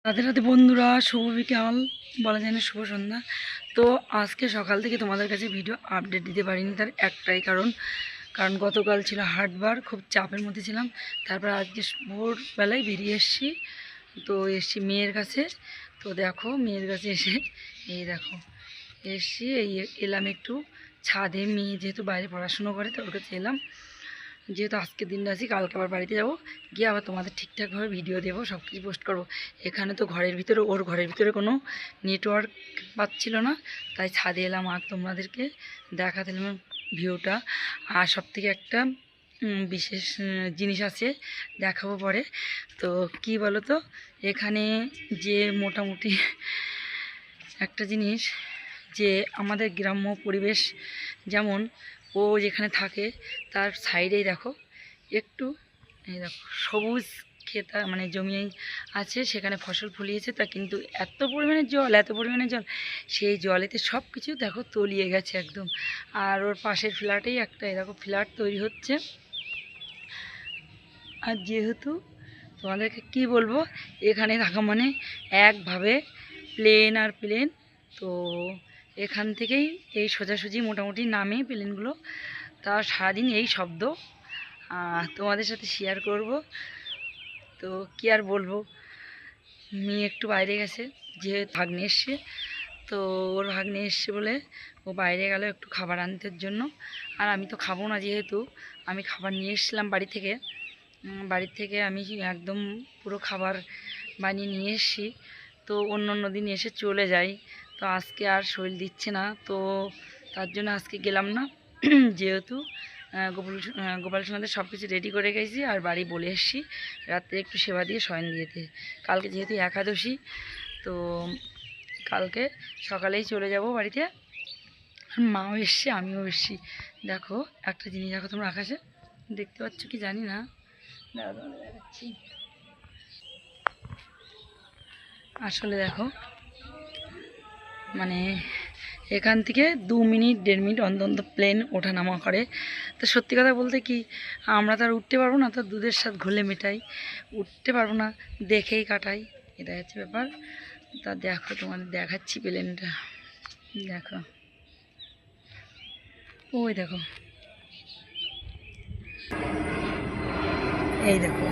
রাতে রাতে বন্ধুরা, শুভ বিকাল বলা যায় না, শুভ সন্ধ্যা। তো আজকে সকাল থেকে তোমাদের কাছে ভিডিও আপডেট দিতে পারিনি, তার একটাই কারণ গতকাল ছিল হাটবার, খুব চাপের মধ্যে ছিলাম। তারপর আজকে ভোরবেলায় বেরিয়ে এসছি মেয়ের কাছে। তো দেখো, মেয়ের কাছে এসছি এই এলাম একটু ছাদে। মেয়ে যেহেতু বাইরে পড়াশুনো করে, তো ওর কাছে এলাম। যেহেতু আজকের দিনটা আছি, কালকে আবার বাড়িতে যাব, গিয়ে আবার তোমাদের ঠিকঠাকভাবে ভিডিও দেবো, সব কিছু পোস্ট করবো। এখানে তো ওর ঘরের ভিতরে কোনো নেটওয়ার্ক পাচ্ছিল না, তাই ছাদে এলাম আর তোমাদেরকে দেখাতে এলাম ভিউটা। আর সব থেকে একটা বিশেষ জিনিস আছে, দেখাবো পরে। তো কি বলো তো, এখানে যে মোটামুটি একটা জিনিস, যে আমাদের গ্রাম্য পরিবেশ যেমন, ও যেখানে থাকে তার সাইডেই দেখো একটু, এই দেখো সবুজ ক্ষেত, মানে জমি আছে, সেখানে ফসল ফলিয়েছে। তা কিন্তু এত পরিমাণে জল, সেই জলেতে সব কিছু দেখো তলিয়ে গেছে একদম। আর ওর পাশের ফ্ল্যাটেই একটা এই দেখো ফ্ল্যাট তৈরি হচ্ছে। আর যেহেতু তোমাদেরকে কি বলবো, এখানে থাকা মানে একভাবে প্লেন আর প্লেন। তো এখান থেকেই এই সোজাসুজি মোটামুটি নামে প্লেনগুলো। তা সারাদিন এই শব্দ তোমাদের সাথে শেয়ার করব। তো কি আর বলবো, মেয়ে একটু বাইরে গেছে, যে ভাগ্নে এসছে। তো ওর ভাগ্নে এসছে বলে ও বাইরে গেল একটু খাবার আনতে জন্য। আর আমি তো খাবো না, যেহেতু আমি খাবার নিয়ে এসেছিলাম বাড়ির থেকে আমি একদম পুরো খাবার বানিয়ে নিয়ে এসেছি। তো অন্য দিন এসে চলে যাই, তো আজকে আর শরীর দিচ্ছে না, তো তার জন্য আজকে গেলাম না। যেহেতু গোপাল সোনাদের সব কিছু রেডি করে গেছি, আর বাড়ি বলে এসেছি রাত্রে একটু সেবা দিয়ে শয়ন দিয়েতে। কালকে যেহেতু একাদশী, তো কালকে সকালেই চলে যাব বাড়িতে। আর মাও এসছে, আমিও এসছি। দেখো একটা জিনিস, দেখো তোমরা আকাশে দেখতে পাচ্ছ কি জানি না, দেখাচ্ছি। আসলে দেখো, মানে এখান থেকে 2 মিনিট 1.5 মিনিট অন্তর প্লেন ওঠা নামা করে। তো সত্যি কথা বলতে কি, আমরা তো আর উঠতে পারবো না, তো দুধের সাথে ঘুলে মেটাই, উঠতে পারবো না, দেখেই কাটাই, এটা হচ্ছে ব্যাপার। তা দেখো, তোমাদের দেখাচ্ছি প্লেনটা। দেখো, ওই দেখো, এই দেখো